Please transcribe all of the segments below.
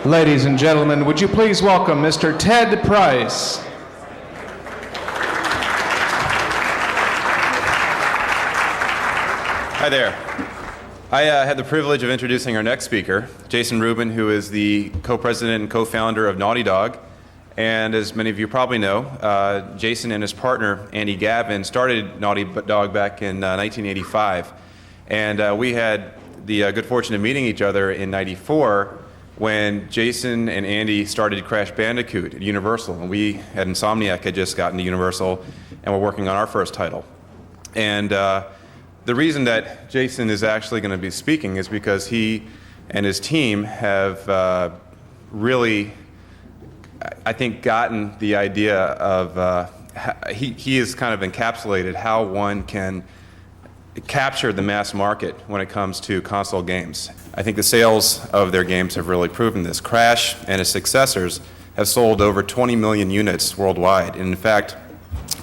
Ladies and gentlemen, would you please welcome Mr. Ted Price. Hi there. I had the privilege of introducing our next speaker, Jason Rubin, who is the co-president and co-founder of Naughty Dog. And as many of you probably know, Jason and his partner, Andy Gavin, started Naughty Dog back in 1985. And we had the good fortune of meeting each other in '94 when Jason and Andy started Crash Bandicoot at Universal. And we at Insomniac had just gotten to Universal and were working on our first title. And the reason that Jason is actually going to be speaking is because he and his team have really, I think, gotten the idea of, he has kind of encapsulated how one can capture the mass market when it comes to console games. I think the sales of their games have really proven this. Crash and its successors have sold over 20 million units worldwide. And in fact,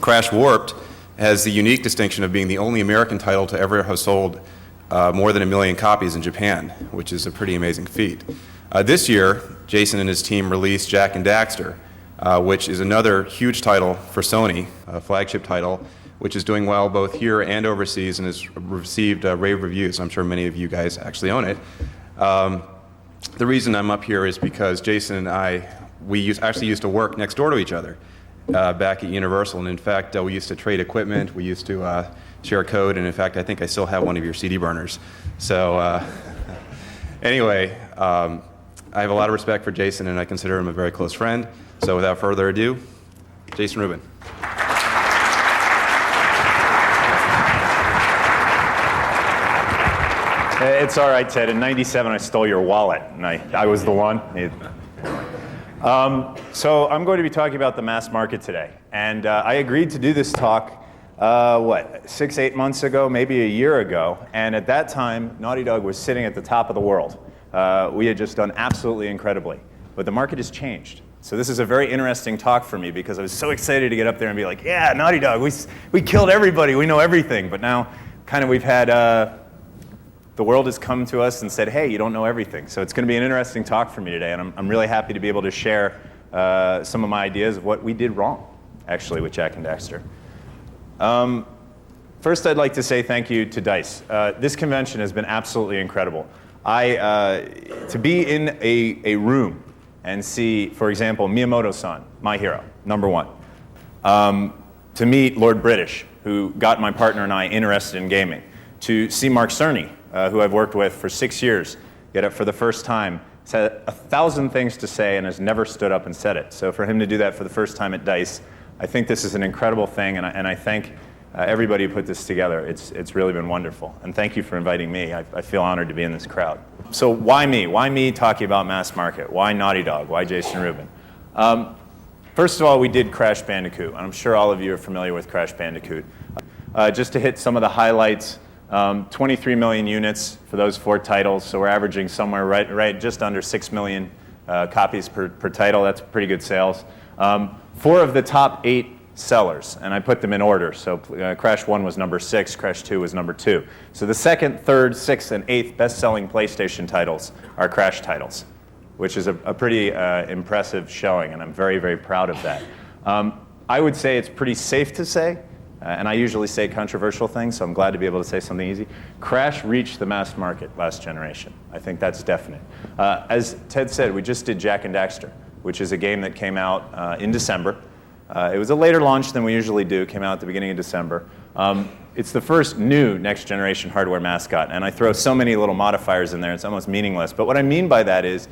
Crash Warped has the unique distinction of being the only American title to ever have sold more than 1 million copies in Japan, which is a pretty amazing feat. This year, Jason and his team released Jak and Daxter, which is another huge title for Sony, a flagship title, which is doing well both here and overseas and has received rave reviews. I'm sure many of you guys actually own it. The reason I'm up here is because Jason and I, actually used to work next door to each other back at Universal. And in fact, we used to trade equipment. We used to share code. And in fact, I think I still have one of your CD burners. So anyway, I have a lot of respect for Jason, and I consider him a very close friend. So without further ado, Jason Rubin. It's all right, Ted. In '97, I stole your wallet, and I was the one. So I'm going to be talking about the mass market today. And I agreed to do this talk, 6, 8 months ago, maybe a year ago. And at that time, Naughty Dog was sitting at the top of the world. We had just done absolutely incredibly. But the market has changed. So this is a very interesting talk for me because I was so excited to get up there and be like, yeah, Naughty Dog, we killed everybody, we know everything. But now kind of we've had, the world has come to us and said, hey, you don't know everything. So it's going to be an interesting talk for me today, and I'm really happy to be able to share some of my ideas of what we did wrong, actually, with Jak and Daxter. First, I'd like to say thank you to D.I.C.E. This convention has been absolutely incredible. To be in a room and see, for example, Miyamoto-san, my hero, #1. To meet Lord British, who got my partner and I interested in gaming. To see Mark Cerny, who I've worked with for 6 years, get up for the first time, has had 1,000 things to say and has never stood up and said it. So for him to do that for the first time at D.I.C.E., I think this is an incredible thing, and I thank everybody who put this together. It's really been wonderful. And thank you for inviting me. I feel honored to be in this crowd. So why me? Why me talking about mass market? Why Naughty Dog? Why Jason Rubin? First of all, we did Crash Bandicoot, and I'm sure all of you are familiar with Crash Bandicoot. Just to hit some of the highlights, 23 million units for those 4 titles, so we're averaging somewhere right just under 6 million copies per title. That's pretty good sales. 4 of the top 8 sellers, and I put them in order. So Crash 1 was #6, Crash 2 was #2. So the 2nd, 3rd, 6th, and 8th best-selling PlayStation titles are Crash titles, which is a pretty impressive showing, and I'm very, very proud of that. I would say it's pretty safe to say, and I usually say controversial things, so I'm glad to be able to say something easy. Crash reached the mass market last generation. I think that's definite. As Ted said, we just did Jak and Daxter, which is a game that came out in December. It was a later launch than we usually do. It came out at the beginning of December. It's the first new next generation hardware mascot, and I throw so many little modifiers in there, it's almost meaningless. But what I mean by that is,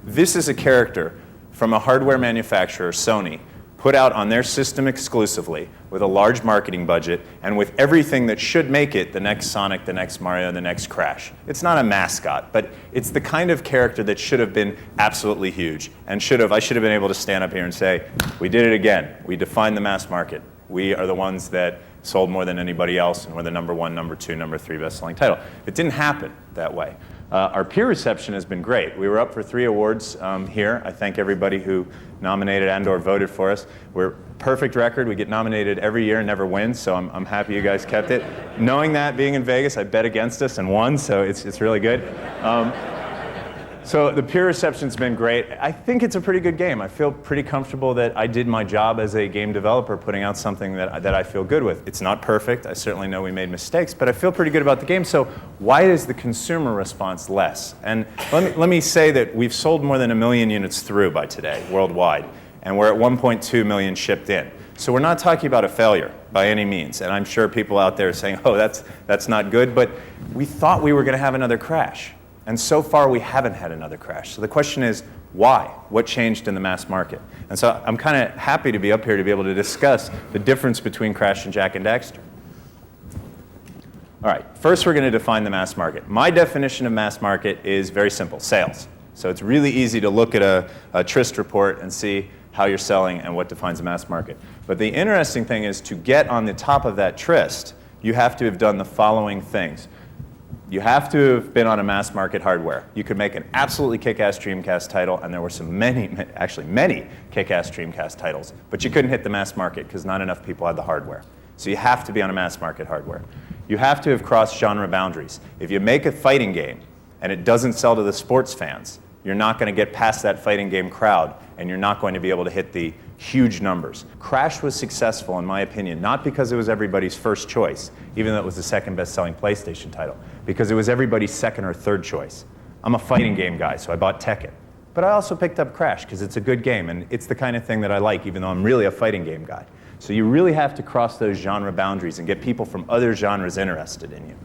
this is a character from a hardware manufacturer, Sony, put out on their system exclusively with a large marketing budget and with everything that should make it the next Sonic, the next Mario, the next Crash. It's not a mascot, but it's the kind of character that should have been absolutely huge and I should have been able to stand up here and say, we did it again. We defined the mass market. We are the ones that sold more than anybody else, and we're the #1, #2, #3 best-selling title. It didn't happen that way. Our peer reception has been great. We were up for 3 awards here. I thank everybody who nominated and/or voted for us. We're perfect record. We get nominated every year and never win, so I'm happy you guys kept it. Knowing that, being in Vegas, I bet against us and won, so it's really good. So the peer reception's been great. I think it's a pretty good game. I feel pretty comfortable that I did my job as a game developer, putting out something that I feel good with. It's not perfect. I certainly know we made mistakes, but I feel pretty good about the game. So why is the consumer response less? And let me say that we've sold more than 1 million units through by today, worldwide, and we're at 1.2 million shipped in. So we're not talking about a failure by any means. And I'm sure people out there are saying, oh, that's not good, but we thought we were going to have another crash. And so far, we haven't had another crash. So the question is, why? What changed in the mass market? And so I'm kind of happy to be up here to be able to discuss the difference between Crash and Jack and Daxter. All right, first we're going to define the mass market. My definition of mass market is very simple, sales. So it's really easy to look at a Trist report and see how you're selling and what defines a mass market. But the interesting thing is to get on the top of that Trist, you have to have done the following things. You have to have been on a mass market hardware. You could make an absolutely kick-ass Dreamcast title, and there were many kick-ass Dreamcast titles, but you couldn't hit the mass market because not enough people had the hardware. So you have to be on a mass market hardware. You have to have crossed genre boundaries. If you make a fighting game and it doesn't sell to the sports fans, you're not going to get past that fighting game crowd, and you're not going to be able to hit the huge numbers. Crash was successful, in my opinion, not because it was everybody's first choice, even though it was the second best-selling PlayStation title, because it was everybody's second or third choice. I'm a fighting game guy, so I bought Tekken. But I also picked up Crash because it's a good game, and it's the kind of thing that I like, even though I'm really a fighting game guy. So you really have to cross those genre boundaries and get people from other genres interested in you.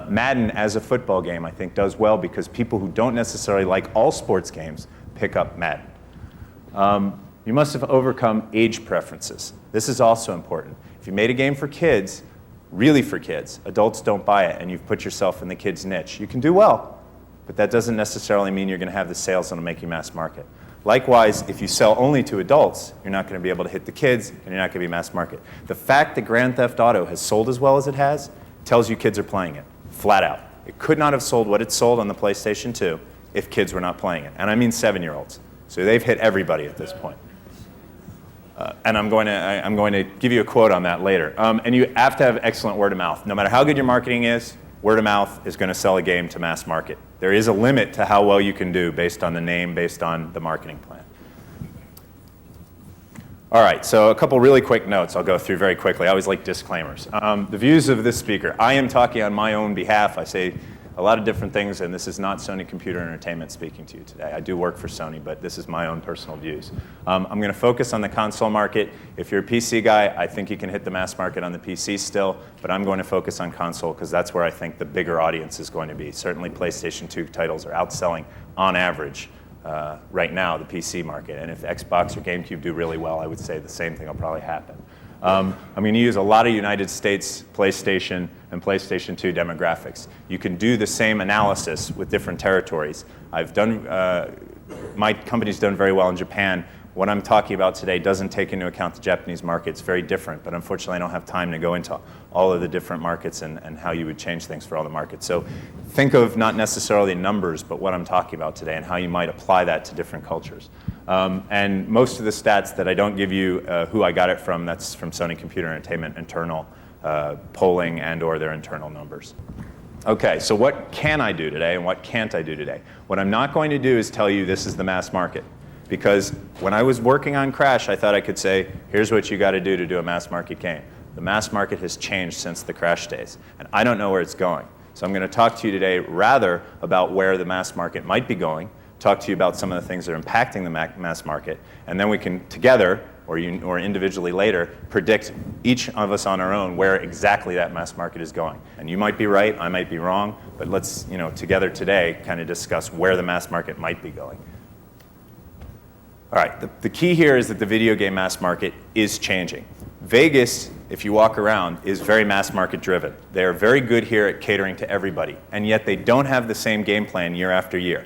Madden, as a football game, I think does well because people who don't necessarily like all sports games pick up Madden. You must have overcome age preferences. This is also important. If you made a game for kids, really for kids, adults don't buy it, and you've put yourself in the kids' niche, you can do well, but that doesn't necessarily mean you're going to have the sales that'll make you mass market. Likewise, if you sell only to adults, you're not going to be able to hit the kids, and you're not going to be mass market. The fact that Grand Theft Auto has sold as well as it has tells you kids are playing it, flat out. It could not have sold what it sold on the PlayStation 2 if kids were not playing it, and I mean 7-year-olds. So they've hit everybody at this point. And I'm going to give you a quote on that later. And you have to have excellent word of mouth. No matter how good your marketing is, word of mouth is going to sell a game to mass market. There is a limit to how well you can do based on the name, based on the marketing plan. All right, so a couple really quick notes I'll go through very quickly. I always like disclaimers. The views of this speaker. I am talking on my own behalf. I say a lot of different things, and this is not Sony Computer Entertainment speaking to you today. I do work for Sony, but this is my own personal views. I'm going to focus on the console market. If you're a PC guy, I think you can hit the mass market on the PC still, but I'm going to focus on console because that's where I think the bigger audience is going to be. Certainly PlayStation 2 titles are outselling, on average, right now, the PC market. And if Xbox or GameCube do really well, I would say the same thing will probably happen. I'm going to use a lot of United States PlayStation and PlayStation 2 demographics. You can do the same analysis with different territories. My company's done very well in Japan. What I'm talking about today doesn't take into account the Japanese market. It's very different, but unfortunately I don't have time to go into all of the different markets and how you would change things for all the markets. So think of not necessarily numbers, but what I'm talking about today and how you might apply that to different cultures. And most of the stats that I don't give you who I got it from, that's from Sony Computer Entertainment internal polling and or their internal numbers. Okay, so what can I do today and what can't I do today? What I'm not going to do is tell you this is the mass market. Because when I was working on Crash, I thought I could say, here's what you got to do a mass market game. The mass market has changed since the Crash days, and I don't know where it's going. So I'm going to talk to you today rather about where the mass market might be going, talk to you about some of the things that are impacting the mass market, and then we can together, or individually later, predict each of us on our own where exactly that mass market is going. And you might be right, I might be wrong, but let's together today kind of discuss where the mass market might be going. All right, the key here is that the video game mass market is changing. Vegas, if you walk around, is very mass market driven. They are very good here at catering to everybody, and yet they don't have the same game plan year after year.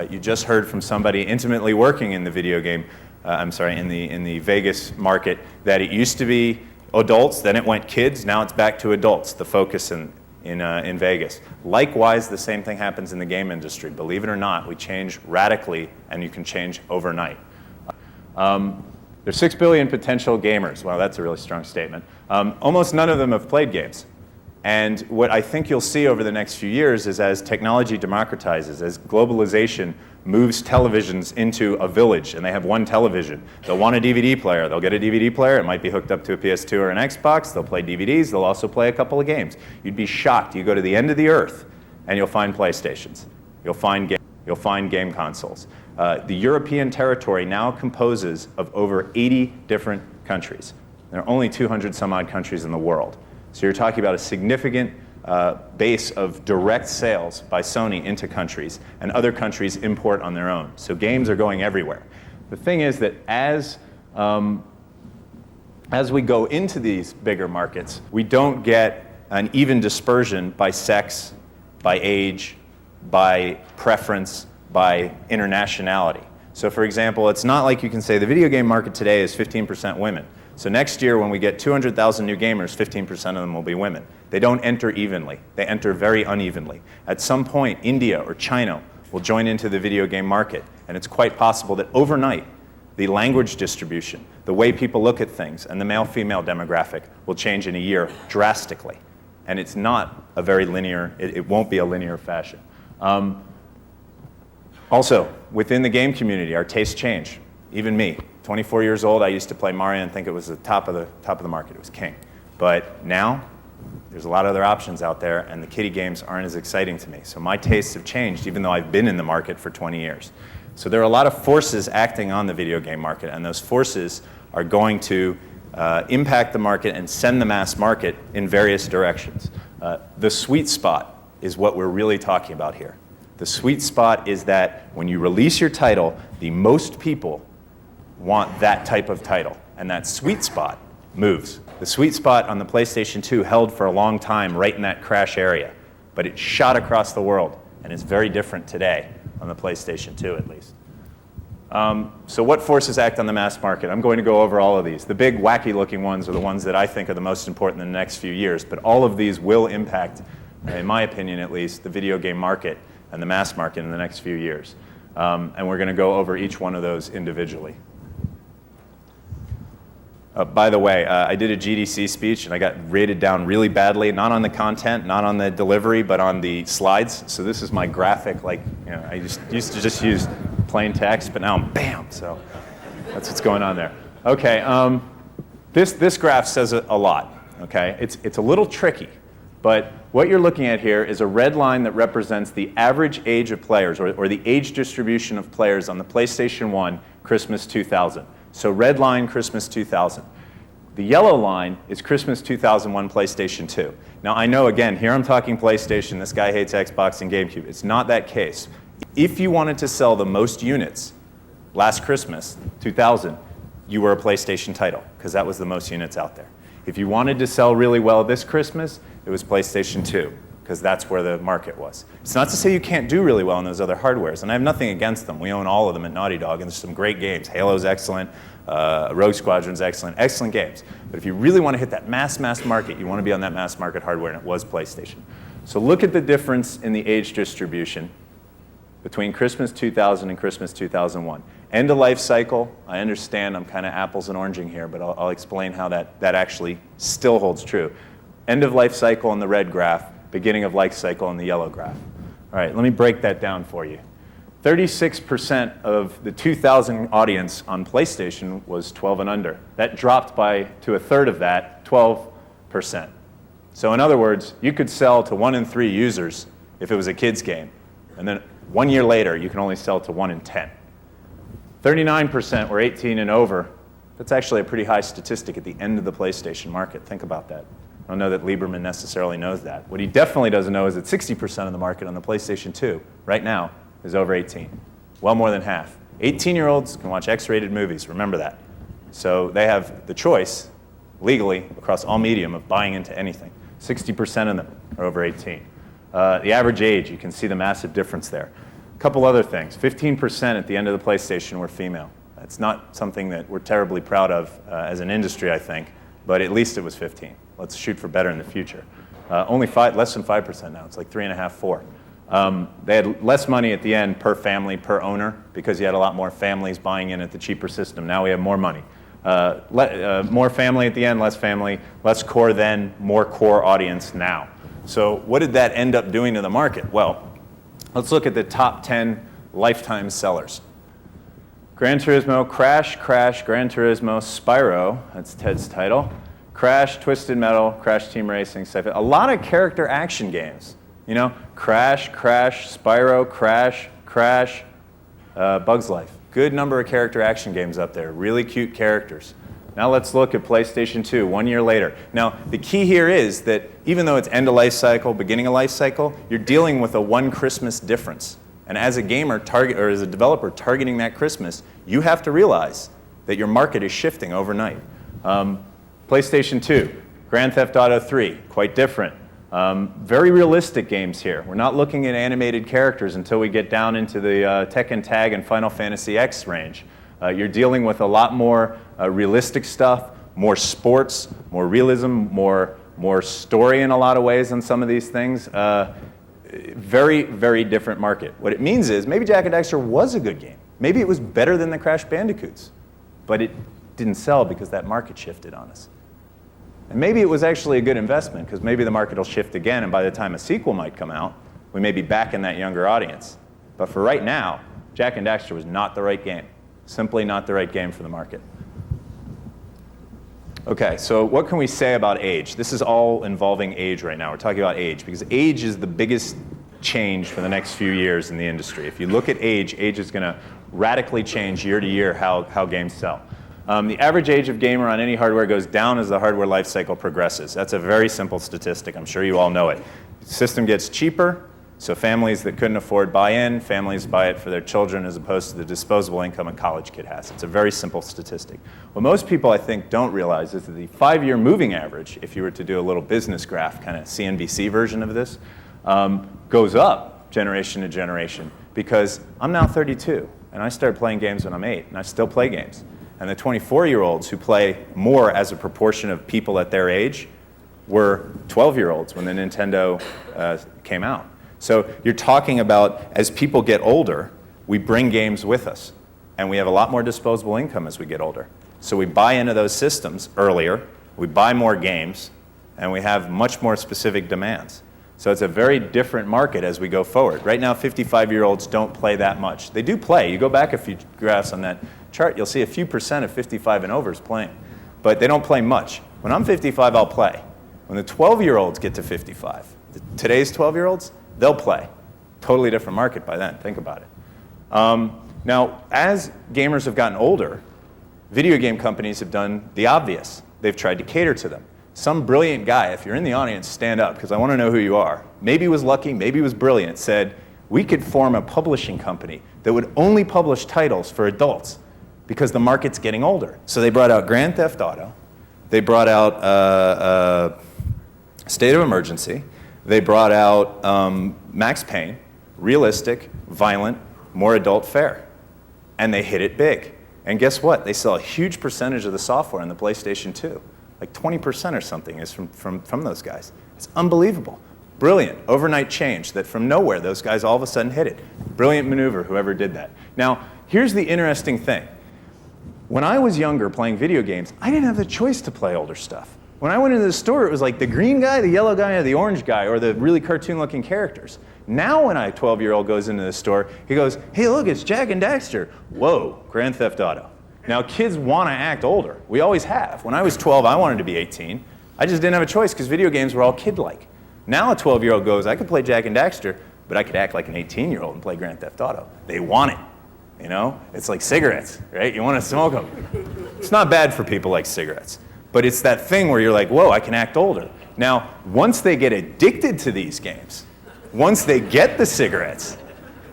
You just heard from somebody intimately working in the video game, in the Vegas market, that it used to be adults, then it went kids, now it's back to adults, the focus in Vegas. Likewise, the same thing happens in the game industry. Believe it or not, we change radically, and you can change overnight. There's 6 billion potential gamers. Wow, that's a really strong statement. Almost none of them have played games. And what I think you'll see over the next few years is as technology democratizes, as globalization moves televisions into a village and they have one television, they'll want a DVD player. They'll get a DVD player. It might be hooked up to a PS2 or an Xbox. They'll play DVDs. They'll also play a couple of games. You'd be shocked. You go to the end of the earth and you'll find PlayStations. You'll find game consoles. The European territory now composes of over 80 different countries. There are only 200 some odd countries in the world. So you're talking about a significant base of direct sales by Sony into countries, and other countries import on their own. So games are going everywhere. The thing is that as we go into these bigger markets, we don't get an even dispersion by sex, by age, by preference, by internationality. So for example, it's not like you can say the video game market today is 15% women. So next year, when we get 200,000 new gamers, 15% of them will be women. They don't enter evenly. They enter very unevenly. At some point, India or China will join into the video game market, and it's quite possible that overnight, the language distribution, the way people look at things, and the male-female demographic will change in a year drastically. And it's not a very linear, it won't be a linear fashion. Also, within the game community, our tastes change. Even me, 24 years old, I used to play Mario and think it was the top of the market. It was king. But now, there's a lot of other options out there, and the kiddie games aren't as exciting to me. So my tastes have changed, even though I've been in the market for 20 years. So there are a lot of forces acting on the video game market, and those forces are going to impact the market and send the mass market in various directions. The sweet spot is what we're really talking about here. The sweet spot is that when you release your title, the most people want that type of title, and that sweet spot moves. The sweet spot on the PlayStation 2 held for a long time right in that crash area, but it shot across the world, and it's very different today on the PlayStation 2 at least. So what forces act on the mass market? I'm going to go over all of these. The big wacky looking ones are the ones that I think are the most important in the next few years, but all of these will impact, in my opinion at least, the video game market and the mass market in the next few years. And we're going to go over each one of those individually. By the way, I did a GDC speech and I got rated down really badly, not on the content, not on the delivery, but on the slides. So this is my graphic, like, you know, I used to just use plain text, but now I'm bam, so that's what's going on there. Okay, this graph says a lot, okay? It's a little tricky, but what you're looking at here is a red line that represents the average age of players, or the age distribution of players on the PlayStation 1 Christmas 2000. So red line, Christmas 2000. The yellow line is Christmas 2001 PlayStation 2. Now I know, again, here I'm talking PlayStation, this guy hates Xbox and GameCube. It's not that case. If you wanted to sell the most units last Christmas, 2000, you were a PlayStation title, because that was the most units out there. If you wanted to sell really well this Christmas, it was PlayStation 2, because that's where the market was. It's not to say you can't do really well in those other hardwares, and I have nothing against them. We own all of them at Naughty Dog, and there's some great games. Halo's excellent, Rogue Squadron's excellent games. But if you really want to hit that mass market, you want to be on that mass market hardware, and it was PlayStation. So look at the difference in the age distribution between Christmas 2000 and Christmas 2001. End of life cycle, I understand I'm kind of apples and oranging here, but I'll explain how that actually still holds true. End of life cycle in the red graph, beginning of life cycle in the yellow graph. All right, let me break that down for you. 36% of the 2000 audience on PlayStation was 12 and under. That dropped to a third of that, 12%. So in other words, you could sell to 1 in 3 users if it was a kid's game. And then 1 year later, you can only sell to 1 in 10. 39% were 18 and over. That's actually a pretty high statistic at the end of the PlayStation market. Think about that. I don't know that Lieberman necessarily knows that. What he definitely doesn't know is that 60% of the market on the PlayStation 2 right now is over 18. Well more than half. 18-year-olds can watch X-rated movies, remember that. So they have the choice, legally, across all medium, of buying into anything. 60% of them are over 18. The average age, you can see the massive difference there. A couple other things. 15% at the end of the PlayStation were female. That's not something that we're terribly proud of as an industry, I think, but at least it was 15. Let's shoot for better in the future. Only less than 5% now. It's like 3.5, 4. They had less money at the end per family, per owner, because you had a lot more families buying in at the cheaper system. Now we have more money. More family at the end, less family, less core then, more core audience now. So what did that end up doing to the market? Well, let's look at the top 10 lifetime sellers. Gran Turismo, Crash, Gran Turismo, Spyro, that's Ted's title, Crash, Twisted Metal, Crash Team Racing, a lot of character action games. You know, Crash, Spyro, Crash, Bug's Life. Good number of character action games up there, really cute characters. Now let's look at PlayStation 2, 1 year later. Now, the key here is that even though it's end of life cycle, beginning of life cycle, you're dealing with a one Christmas difference. And as a gamer or as a developer targeting that Christmas, you have to realize that your market is shifting overnight. PlayStation 2, Grand Theft Auto 3, quite different. Very realistic games here. We're not looking at animated characters until we get down into the Tekken Tag and Final Fantasy X range. You're dealing with a lot more realistic stuff, more sports, more realism, more story in a lot of ways on some of these things. Very, very different market. What it means is maybe Jak and Daxter was a good game. Maybe it was better than the Crash Bandicoots, but it didn't sell because that market shifted on us. And maybe it was actually a good investment because maybe the market will shift again, and by the time a sequel might come out, we may be back in that younger audience. But for right now, Jak and Daxter was not the right game. Simply not the right game for the market. Okay, so what can we say about age? This is all involving age right now. We're talking about age because age is the biggest change for the next few years in the industry. If you look at age is going to radically change year to year how games sell. The average age of gamer on any hardware goes down as the hardware life cycle progresses. That's a very simple statistic. I'm sure you all know it. The system gets cheaper, so families that couldn't afford buy in, families buy it for their children as opposed to the disposable income a college kid has. It's a very simple statistic. What most people, I think, don't realize is that the 5-year moving average, if you were to do a little business graph, kind of CNBC version of this, goes up generation to generation because I'm now 32, and I started playing games when I'm 8, and I still play games. And the 24-year-olds who play more as a proportion of people at their age were 12-year-olds when the Nintendo came out. So you're talking about as people get older, we bring games with us. And we have a lot more disposable income as we get older. So we buy into those systems earlier, we buy more games, and we have much more specific demands. So it's a very different market as we go forward. Right now, 55-year-olds don't play that much. They do play. You go back a few graphs on that chart, you'll see a few percent of 55 and overs playing. But they don't play much. When I'm 55, I'll play. When the 12-year-olds get to 55, today's 12-year-olds, they'll play. Totally different market by then. Think about it. Now, as gamers have gotten older, video game companies have done the obvious. They've tried to cater to them. Some brilliant guy, if you're in the audience, stand up, because I want to know who you are. Maybe he was lucky, maybe he was brilliant, said, we could form a publishing company that would only publish titles for adults because the market's getting older. So they brought out Grand Theft Auto. They brought out State of Emergency. They brought out Max Payne, realistic, violent, more adult fare. And they hit it big. And guess what? They sell a huge percentage of the software on the PlayStation 2. Like 20% or something is from those guys. It's unbelievable. Brilliant, overnight change that from nowhere those guys all of a sudden hit it. Brilliant maneuver, whoever did that. Now, here's the interesting thing. When I was younger playing video games, I didn't have the choice to play older stuff. When I went into the store, it was like the green guy, the yellow guy, or the orange guy, or the really cartoon-looking characters. Now when a 12-year-old goes into the store, he goes, hey, look, it's Jak and Daxter. Whoa, Grand Theft Auto. Now, kids want to act older. We always have. When I was 12, I wanted to be 18. I just didn't have a choice because video games were all kid-like. Now a 12-year-old goes, I could play Jak and Daxter, but I could act like an 18-year-old and play Grand Theft Auto. They want it. You know? It's like cigarettes, right? You want to smoke them. It's not bad for people like cigarettes. But it's that thing where you're like, whoa, I can act older. Now, once they get addicted to these games, once they get the cigarettes,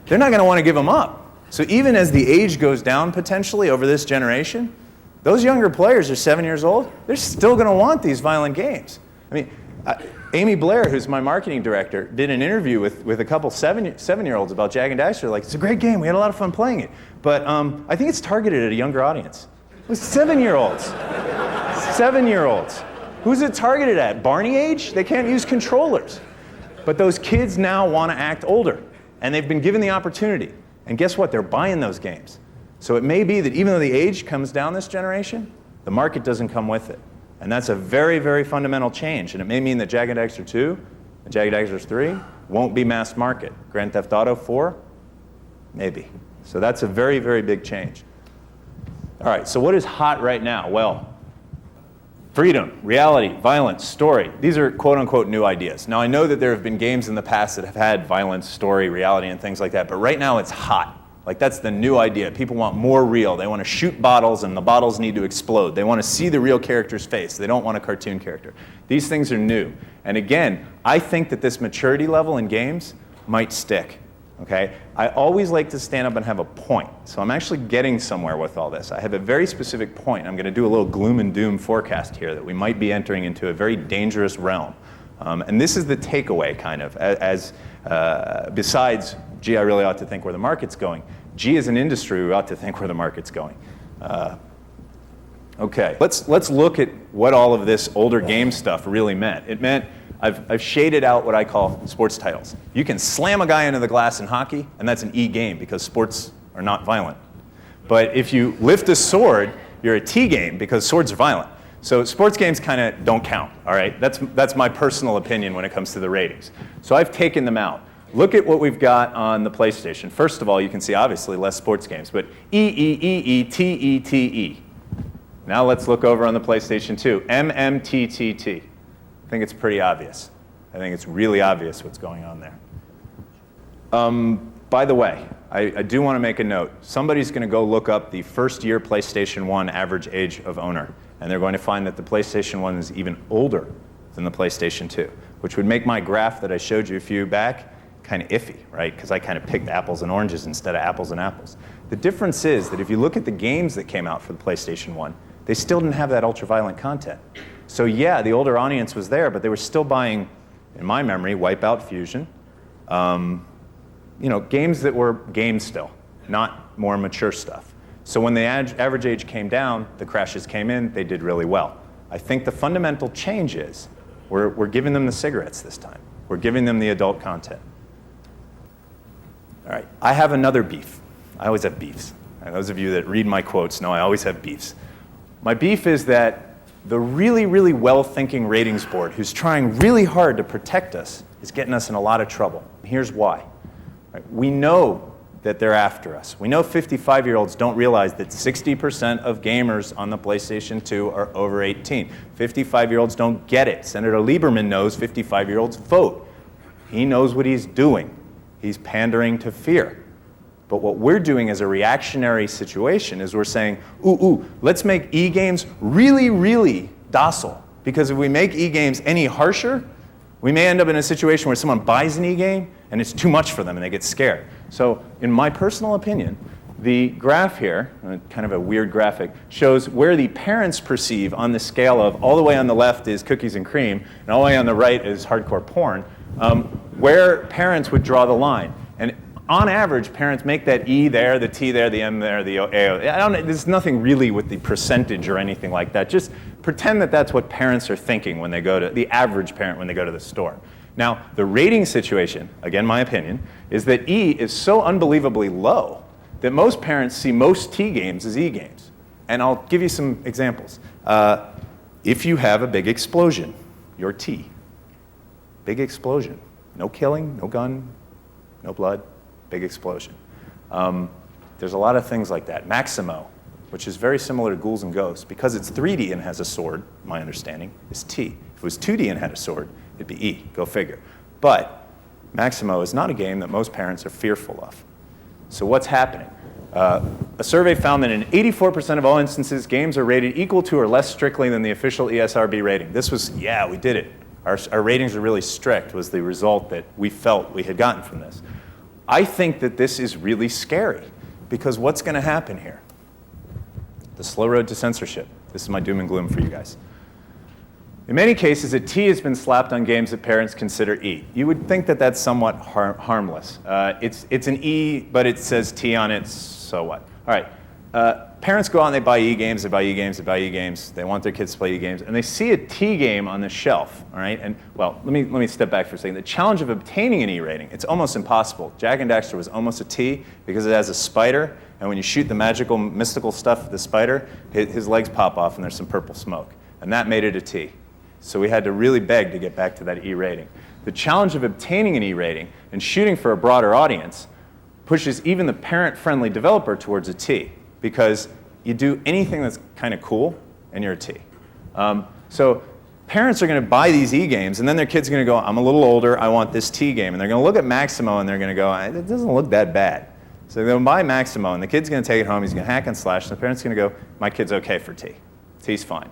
they're not going to want to give them up. So even as the age goes down potentially over this generation, those younger players are 7 years old, they're still going to want these violent games. I mean, Amy Blair, who's my marketing director, did an interview with a couple seven-year-olds about Jak and Daxter. Like, it's a great game. We had a lot of fun playing it. But I think it's targeted at a younger audience. It was 7-year-olds. 7-year-olds. Who's it targeted at? Barney age? They can't use controllers. But those kids now want to act older. And they've been given the opportunity. And guess what? They're buying those games. So it may be that even though the age comes down this generation, the market doesn't come with it. And that's a very, very fundamental change. And it may mean that Jak and Daxter 2 Jagged Edge 3 won't be mass market. Grand Theft Auto 4, maybe. So that's a very, very big change. All right, so what is hot right now? Well, freedom, reality, violence, story. These are quote-unquote new ideas. Now, I know that there have been games in the past that have had violence, story, reality, and things like that, but right now it's hot. Like, that's the new idea. People want more real. They want to shoot bottles, and the bottles need to explode. They want to see the real character's face. They don't want a cartoon character. These things are new. And again, I think that this maturity level in games might stick. Okay? I always like to stand up and have a point. So I'm actually getting somewhere with all this. I have a very specific point. I'm going to do a little gloom and doom forecast here that we might be entering into a very dangerous realm. And this is the takeaway, kind of, besides, gee, I really ought to think where the market's going. Gee, as an industry, we ought to think where the market's going. Okay, let's look at what all of this older game stuff really meant. It meant I've shaded out what I call sports titles. You can slam a guy into the glass in hockey, and that's an E game because sports are not violent. But if you lift a sword, you're a T game because swords are violent. So sports games kind of don't count, all right? That's my personal opinion when it comes to the ratings. So I've taken them out. Look at what we've got on the PlayStation. First of all, you can see obviously less sports games, but E-E-E-E-T-E-T-E. Now let's look over on the PlayStation 2. M-M-T-T-T. I think it's pretty obvious. I think it's really obvious what's going on there. By the way, I do want to make a note. Somebody's going to go look up the first year PlayStation 1 average age of owner, and they're going to find that the PlayStation 1 is even older than the PlayStation 2, which would make my graph that I showed you a few back kind of iffy, right? Because I kind of picked apples and oranges instead of apples and apples. The difference is that if you look at the games that came out for the PlayStation 1, they still didn't have that ultra-violent content. So yeah, the older audience was there, but they were still buying, in my memory, Wipeout, Fusion, games that were games still, not more mature stuff. So when the average age came down, the crashes came in, they did really well. I think the fundamental change is we're giving them the cigarettes this time. We're giving them the adult content. All right, I have another beef. I always have beefs. And those of you that read my quotes know I always have beefs. My beef is that the really, really well-thinking ratings board who's trying really hard to protect us is getting us in a lot of trouble. Here's why. Right? We know that they're after us. We know 55-year-olds don't realize that 60% of gamers on the PlayStation 2 are over 18. 55-year-olds don't get it. Senator Lieberman knows 55-year-olds vote. He knows what he's doing. He's pandering to fear. But what we're doing as a reactionary situation is we're saying, let's make e-games really, really docile. Because if we make e-games any harsher, we may end up in a situation where someone buys an e-game and it's too much for them and they get scared. So in my personal opinion, the graph here, kind of a weird graphic, shows where the parents perceive on the scale of all the way on the left is cookies and cream, and all the way on the right is hardcore porn, where parents would draw the line. And on average, parents make that E there, the T there, the M there, the A. There's nothing really with the percentage or anything like that. Just pretend that that's what parents are thinking when they go to, the average parent when they go to the store. Now, the rating situation, again, my opinion, is that E is so unbelievably low that most parents see most T games as E games. And I'll give you some examples. If you have a big explosion, you're T. Big explosion. No killing, no gun, no blood. Big explosion. There's a lot of things like that. Maximo, which is very similar to Ghouls and Ghosts, because it's 3D and has a sword, my understanding, is T. If it was 2D and had a sword, it'd be E. Go figure. But Maximo is not a game that most parents are fearful of. So what's happening? A survey found that in 84% of all instances, games are rated equal to or less strictly than the official ESRB rating. This was, yeah, we did it. Our ratings are really strict was the result that we felt we had gotten from this. I think that this is really scary because what's going to happen here? The slow road to censorship. This is my doom and gloom for you guys. In many cases, a T has been slapped on games that parents consider E. You would think that that's somewhat harmless. It's an E, but it says T on it, so what? All right. Parents go out and they buy E-games, they buy E-games, they buy E-games. They want their kids to play E-games. And they see a T game on the shelf, all right? And, well, let me step back for a second. The challenge of obtaining an E rating, it's almost impossible. Jak and Daxter was almost a T because it has a spider. And when you shoot the magical, mystical stuff at the spider, his legs pop off and there's some purple smoke. And that made it a T. So we had to really beg to get back to that E rating. The challenge of obtaining an E rating and shooting for a broader audience pushes even the parent-friendly developer towards a T, because you do anything that's kind of cool and you're a T. So parents are going to buy these E games, and then their kid's going to go, I'm a little older, I want this T game. And they're going to look at Maximo and they're going to go, it doesn't look that bad. So they're going to buy Maximo, and the kid's going to take it home, he's going to hack and slash, and the parent's going to go, my kid's okay for T. T's fine.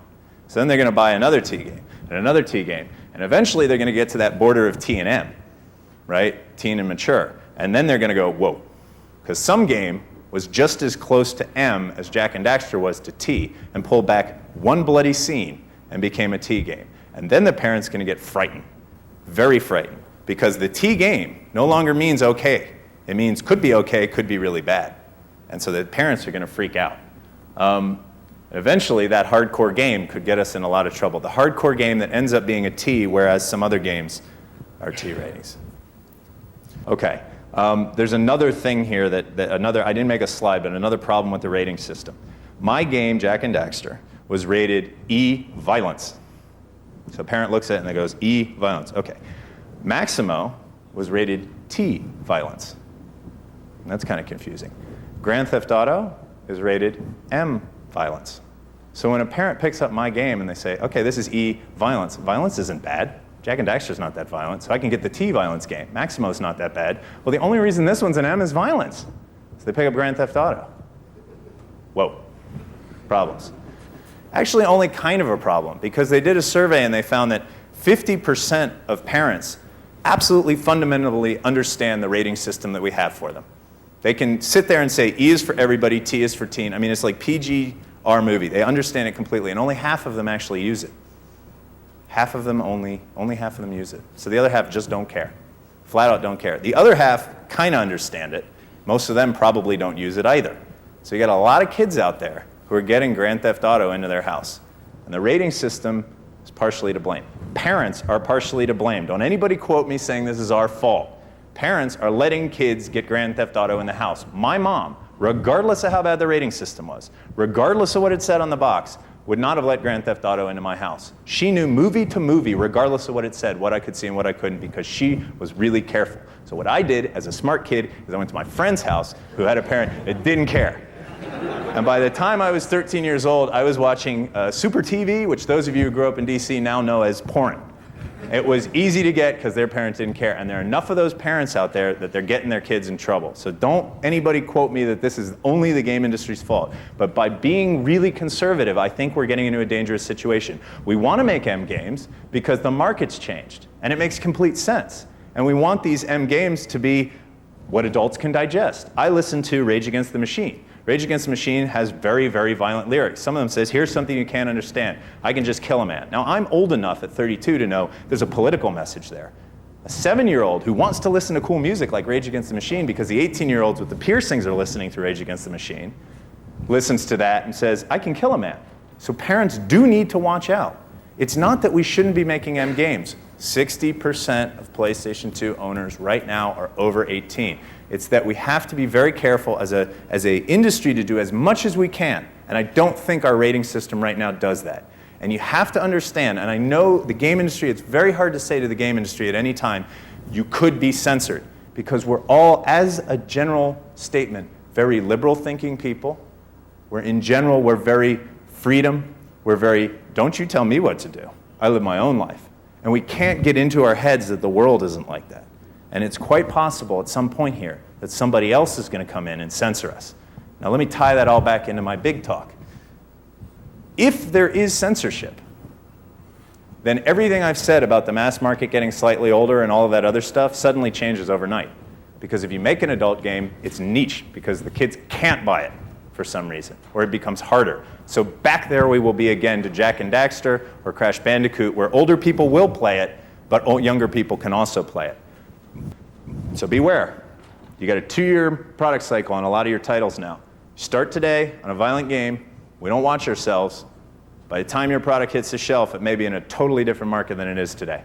So then they're going to buy another T game, and another T game, and eventually they're going to get to that border of T and M, right? Teen and mature. And then they're going to go, whoa, because some game was just as close to M as Jak and Daxter was to T, and pulled back one bloody scene and became a T game. And then the parent's going to get frightened, very frightened, because the T game no longer means okay. It means could be okay, could be really bad. And so the parents are going to freak out. Eventually, that hardcore game could get us in a lot of trouble. The hardcore game that ends up being a T, whereas some other games are T ratings. Okay, there's another thing here I didn't make a slide, but another problem with the rating system. My game, Jak and Daxter, was rated E violence. So a parent looks at it and they goes, E violence. Okay. Maximo was rated T violence. And that's kind of confusing. Grand Theft Auto is rated M violence. So when a parent picks up my game and they say, okay, this is E violence. Violence isn't bad. Jak and Daxter's not that violent, so I can get the T violence game. Maximo's not that bad. Well, the only reason this one's an M is violence. So they pick up Grand Theft Auto. Whoa. Problems. Actually, only kind of a problem, because they did a survey and they found that 50% of parents absolutely fundamentally understand the rating system that we have for them. They can sit there and say E is for everybody, T is for teen. I mean, it's like PG-R movie. They understand it completely, and only half of them actually use it. Half of them only half of them use it. So the other half just don't care. Flat out don't care. The other half kind of understand it. Most of them probably don't use it either. So you got a lot of kids out there who are getting Grand Theft Auto into their house. And the rating system is partially to blame. Parents are partially to blame. Don't anybody quote me saying this is our fault. Parents are letting kids get Grand Theft Auto in the house. My mom, regardless of how bad the rating system was, regardless of what it said on the box, would not have let Grand Theft Auto into my house. She knew movie to movie, regardless of what it said, what I could see and what I couldn't, because she was really careful. So what I did as a smart kid is I went to my friend's house who had a parent that didn't care. And by the time I was 13 years old, I was watching Super TV, which those of you who grew up in D.C. now know as porn. It was easy to get because their parents didn't care. And there are enough of those parents out there that they're getting their kids in trouble. So don't anybody quote me that this is only the game industry's fault. But by being really conservative, I think we're getting into a dangerous situation. We want to make M games because the market's changed. And it makes complete sense. And we want these M games to be what adults can digest. I listen to Rage Against the Machine. Rage Against the Machine has very, very violent lyrics. Some of them says, here's something you can't understand. I can just kill a man. Now, I'm old enough at 32 to know there's a political message there. A 7-year-old who wants to listen to cool music like Rage Against the Machine because the 18-year-olds with the piercings are listening to Rage Against the Machine, listens to that and says, I can kill a man. So parents do need to watch out. It's not that we shouldn't be making M games. 60% of PlayStation 2 owners right now are over 18. It's that we have to be very careful as a industry to do as much as we can. And I don't think our rating system right now does that. And you have to understand, and I know the game industry, it's very hard to say to the game industry at any time, you could be censored. Because we're all, as a general statement, very liberal thinking people. In general, we're very freedom. We're very, don't you tell me what to do. I live my own life. And we can't get into our heads that the world isn't like that. And it's quite possible at some point here that somebody else is going to come in and censor us. Now let me tie that all back into my big talk. If there is censorship, then everything I've said about the mass market getting slightly older and all of that other stuff suddenly changes overnight. Because if you make an adult game, it's niche because the kids can't buy it for some reason, or it becomes harder. So back there we will be again to Jak and Daxter or Crash Bandicoot, where older people will play it, but younger people can also play it. So beware. You got a 2-year product cycle on a lot of your titles now. Start today on a violent game. We don't watch ourselves. By the time your product hits the shelf, it may be in a totally different market than it is today.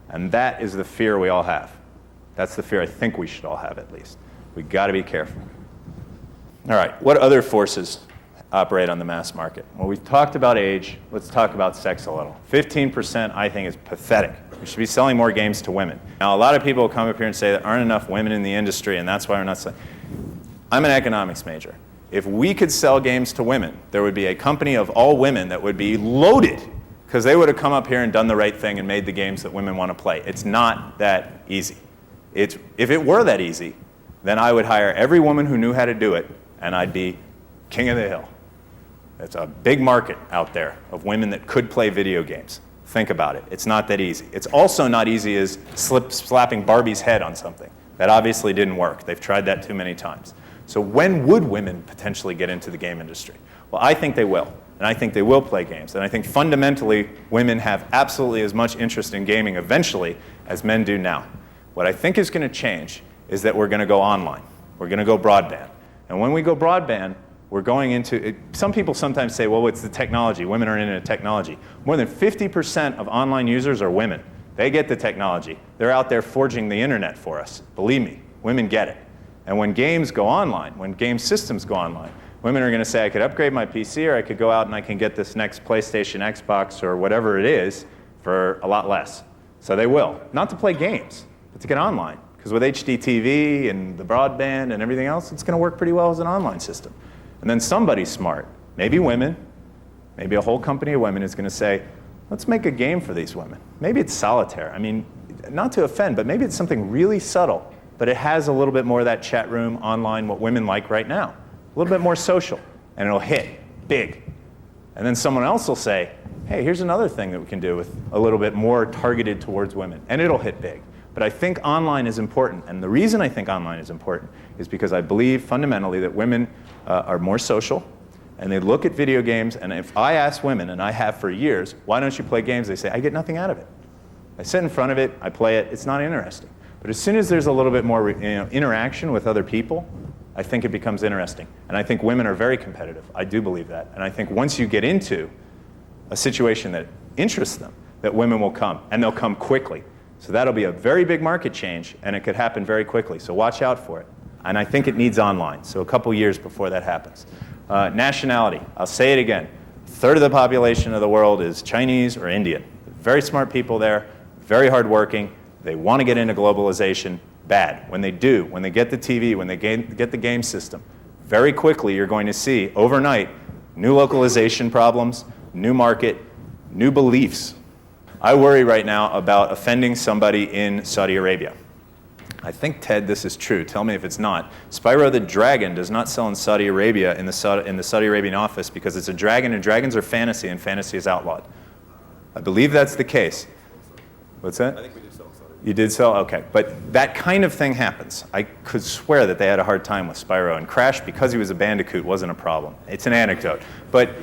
And that is the fear we all have. That's the fear I think we should all have, at least. We got to be careful. All right, what other forces operate on the mass market. Well, we've talked about age. Let's talk about sex a little. 15% I think is pathetic. We should be selling more games to women. Now, a lot of people will come up here and say there aren't enough women in the industry, and that's why we're not selling. I'm an economics major. If we could sell games to women, there would be a company of all women that would be loaded because they would have come up here and done the right thing and made the games that women want to play. It's not that easy. If it were that easy, then I would hire every woman who knew how to do it, and I'd be king of the hill. It's a big market out there of women that could play video games. Think about it. It's not that easy. It's also not easy as slapping Barbie's head on something. That obviously didn't work. They've tried that too many times. So when would women potentially get into the game industry? Well, I think they will. And I think they will play games. And I think fundamentally, women have absolutely as much interest in gaming eventually as men do now. What I think is going to change is that we're going to go online. We're going to go broadband. And when we go broadband, we're going into, some people sometimes say, well, it's the technology. Women are into technology. More than 50% of online users are women. They get the technology. They're out there forging the internet for us. Believe me, women get it. And when games go online, when game systems go online, women are going to say, I could upgrade my PC, or I could go out and I can get this next PlayStation, Xbox, or whatever it is for a lot less. So they will. Not to play games, but to get online. Because with HD TV and the broadband and everything else, it's going to work pretty well as an online system. And then somebody smart, maybe women, maybe a whole company of women is going to say, let's make a game for these women. Maybe it's solitaire. I mean, not to offend, but maybe it's something really subtle, but it has a little bit more of that chat room online, what women like right now. A little bit more social, and it'll hit big. And then someone else will say, hey, here's another thing that we can do with a little bit more targeted towards women, and it'll hit big. But I think online is important, and the reason I think online is important is because I believe fundamentally that women are more social, and they look at video games, and if I ask women, and I have for years, why don't you play games? They say, I get nothing out of it. I sit in front of it, I play it, it's not interesting. But as soon as there's a little bit more interaction with other people, I think it becomes interesting. And I think women are very competitive. I do believe that. And I think once you get into a situation that interests them, that women will come, and they'll come quickly. So that'll be a very big market change, and it could happen very quickly. So watch out for it. And I think it needs online, so a couple years before that happens. Nationality, I'll say it again. A third of the population of the world is Chinese or Indian. Very smart people there, very hardworking. They want to get into globalization bad. When they do, when they get the TV, when they get the game system, very quickly you're going to see, overnight, new localization problems, new market, new beliefs. I worry right now about offending somebody in Saudi Arabia. I think, Ted, this is true. Tell me if it's not. Spyro the Dragon does not sell in Saudi Arabia in the Saudi Arabian office because it's a dragon, and dragons are fantasy, and fantasy is outlawed. I believe that's the case. What's that? I think we did sell in Saudi Arabia. You did sell? Okay. But that kind of thing happens. I could swear that they had a hard time with Spyro, and Crash, because he was a bandicoot, wasn't a problem. It's an anecdote. But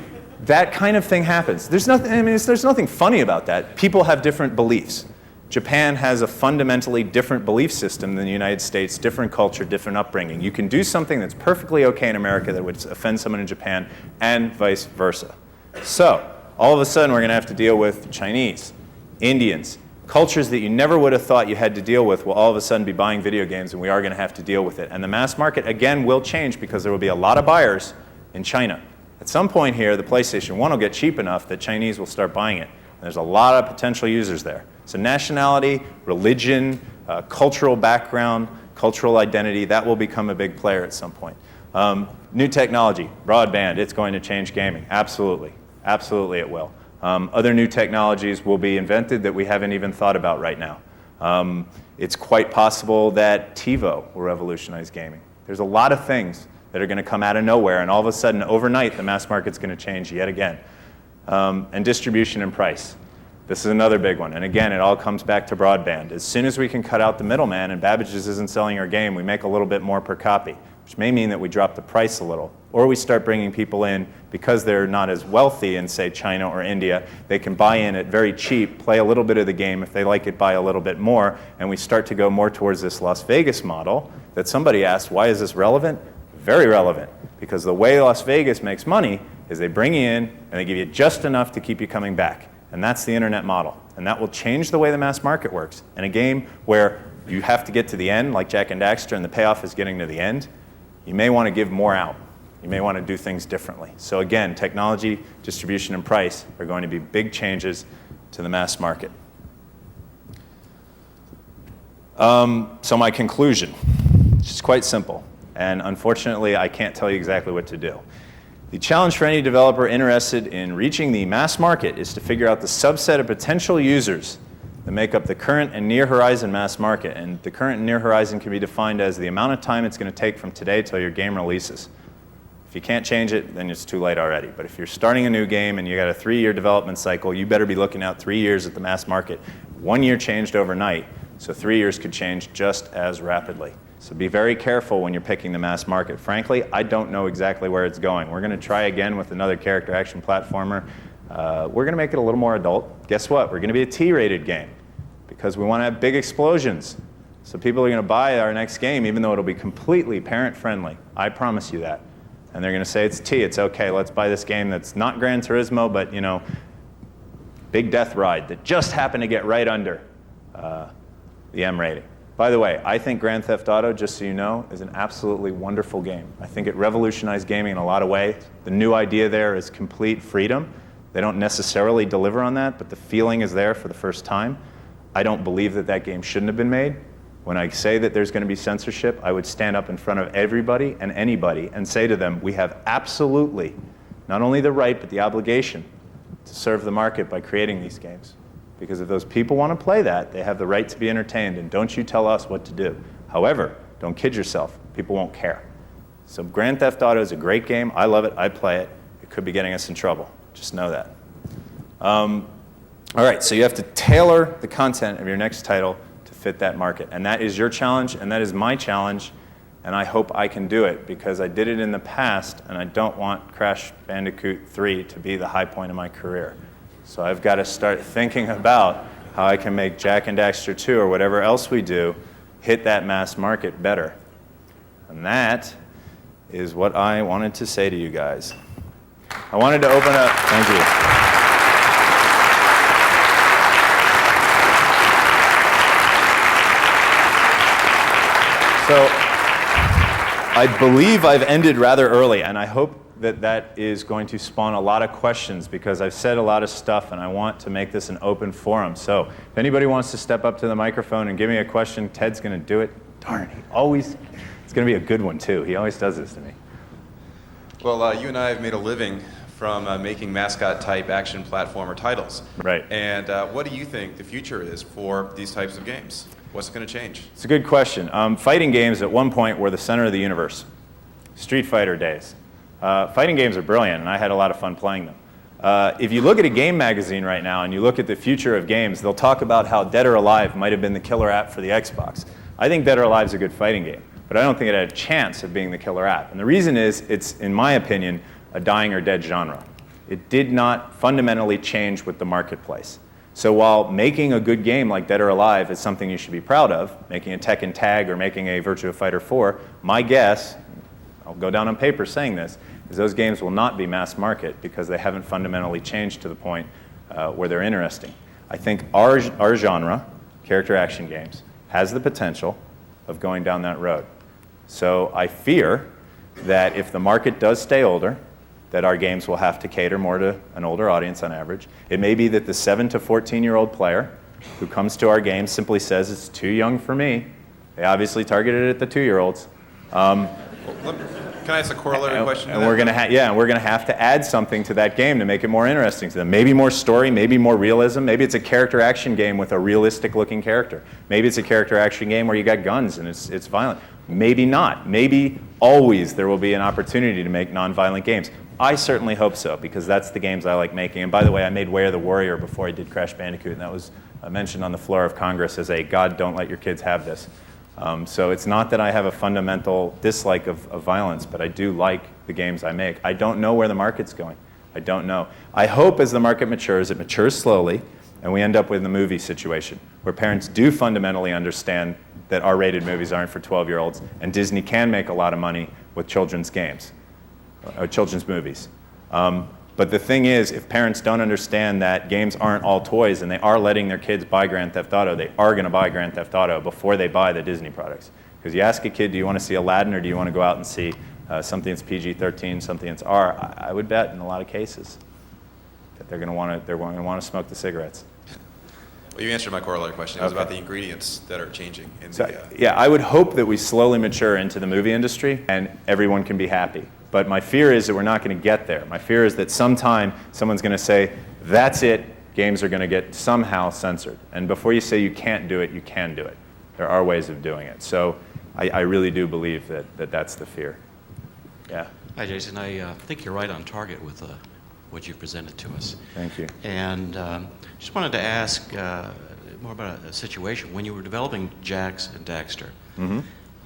that kind of thing happens. There's nothing funny about that. People have different beliefs. Japan has a fundamentally different belief system than the United States, different culture, different upbringing. You can do something that's perfectly okay in America that would offend someone in Japan, and vice versa. So, all of a sudden, we're going to have to deal with Chinese, Indians, cultures that you never would have thought you had to deal with will all of a sudden be buying video games, and we are going to have to deal with it. And the mass market, again, will change because there will be a lot of buyers in China. At some point here, the PlayStation 1 will get cheap enough that Chinese will start buying it. And there's a lot of potential users there. So nationality, religion, cultural background, cultural identity, that will become a big player at some point. New technology, broadband, it's going to change gaming. Absolutely. Absolutely it will. Other new technologies will be invented that we haven't even thought about right now. It's quite possible that TiVo will revolutionize gaming. There's a lot of things that are going to come out of nowhere, and all of a sudden, overnight, the mass market's going to change yet again. And distribution and price. This is another big one. And again, it all comes back to broadband. As soon as we can cut out the middleman and Babbage just isn't selling our game, we make a little bit more per copy, which may mean that we drop the price a little. Or we start bringing people in because they're not as wealthy in, say, China or India. They can buy in at very cheap, play a little bit of the game. If they like it, buy a little bit more. And we start to go more towards this Las Vegas model that somebody asked, why is this relevant? Very relevant. Because the way Las Vegas makes money is they bring you in and they give you just enough to keep you coming back. And that's the internet model. And that will change the way the mass market works. In a game where you have to get to the end, like Jak and Daxter, and the payoff is getting to the end, you may want to give more out. You may want to do things differently. So again, technology, distribution, and price are going to be big changes to the mass market. So my conclusion, is quite simple. And unfortunately, I can't tell you exactly what to do. The challenge for any developer interested in reaching the mass market is to figure out the subset of potential users that make up the current and near horizon mass market. And the current and near horizon can be defined as the amount of time it's going to take from today till your game releases. If you can't change it, then it's too late already. But if you're starting a new game and you got a 3-year development cycle, you better be looking out 3 years at the mass market. 1 year changed overnight, so 3 years could change just as rapidly. So be very careful when you're picking the mass market. Frankly, I don't know exactly where it's going. We're going to try again with another character action platformer. We're going to make it a little more adult. Guess what? We're going to be a T-rated game because we want to have big explosions. So people are going to buy our next game even though it'll be completely parent-friendly. I promise you that. And they're going to say, it's T, it's okay, let's buy this game that's not Gran Turismo, but, you know, big death ride that just happened to get right under the M rating. By the way, I think Grand Theft Auto, just so you know, is an absolutely wonderful game. I think it revolutionized gaming in a lot of ways. The new idea there is complete freedom. They don't necessarily deliver on that, but the feeling is there for the first time. I don't believe that that game shouldn't have been made. When I say that there's going to be censorship, I would stand up in front of everybody and anybody and say to them, we have absolutely not only the right, but the obligation to serve the market by creating these games. Because if those people want to play that, they have the right to be entertained, and don't you tell us what to do. However, don't kid yourself. People won't care. So Grand Theft Auto is a great game. I love it. I play it. It could be getting us in trouble. Just know that. All right, so you have to tailor the content of your next title to fit that market. And that is your challenge, and that is my challenge, and I hope I can do it because I did it in the past, and I don't want Crash Bandicoot 3 to be the high point of my career. So I've got to start thinking about how I can make Jak and Daxter 2 or whatever else we do hit that mass market better. And that is what I wanted to say to you guys. I wanted to open up, thank you. So I believe I've ended rather early, and I hope that that is going to spawn a lot of questions because I've said a lot of stuff and I want to make this an open forum. So if anybody wants to step up to the microphone and give me a question, Ted's going to do it. Darn, it's going to be a good one too. He always does this to me. Well, you and I have made a living from making mascot-type action platformer titles. Right. And what do you think the future is for these types of games? What's going to change? It's a good question. Fighting games at one point were the center of the universe. Street Fighter days. Fighting games are brilliant, and I had a lot of fun playing them. If you look at a game magazine right now and you look at the future of games, they'll talk about how Dead or Alive might have been the killer app for the Xbox. I think Dead or Alive is a good fighting game, but I don't think it had a chance of being the killer app. And the reason is it's, in my opinion, a dying or dead genre. It did not fundamentally change with the marketplace. So while making a good game like Dead or Alive is something you should be proud of, making a Tekken Tag or making a Virtua Fighter 4, my guess, I'll go down on paper saying this, is those games will not be mass market because they haven't fundamentally changed to the point where they're interesting. I think our genre, character action games, has the potential of going down that road. So I fear that if the market does stay older, that our games will have to cater more to an older audience on average. It may be that the 7 to 14-year-old player who comes to our game simply says, it's too young for me. They obviously targeted it at the 2-year-olds. Can I ask a corollary question? And we're going to have to add something to that game to make it more interesting to them. Maybe more story, maybe more realism. Maybe it's a character action game with a realistic-looking character. Maybe it's a character action game where you got guns and it's violent. Maybe not. Maybe always there will be an opportunity to make non-violent games. I certainly hope so because that's the games I like making. And by the way, I made Way of the Warrior before I did Crash Bandicoot, and that was mentioned on the floor of Congress as a God, don't let your kids have this. So it's not that I have a fundamental dislike of violence, but I do like the games I make. I don't know where the market's going. I don't know. I hope as the market matures, it matures slowly, and we end up with a movie situation where parents do fundamentally understand that R-rated movies aren't for 12-year-olds, and Disney can make a lot of money with children's games, or children's movies. But the thing is, if parents don't understand that games aren't all toys and they are letting their kids buy Grand Theft Auto, they are going to buy Grand Theft Auto before they buy the Disney products. Because you ask a kid, do you want to see Aladdin or do you want to go out and see something that's PG-13, something that's R, I would bet in a lot of cases that they're going to want to smoke the cigarettes. Well, you answered my corollary question. It was about the ingredients that are changing. Yeah, I would hope that we slowly mature into the movie industry and everyone can be happy. But my fear is that we're not going to get there. My fear is that sometime someone's going to say, that's it, games are going to get somehow censored. And before you say you can't do it, you can do it. There are ways of doing it. So I really do believe that that's the fear. Yeah. Hi, Jason. I think you're right on target with what you presented to us. Thank you. And just wanted to ask more about a situation. When you were developing Jax and Daxter,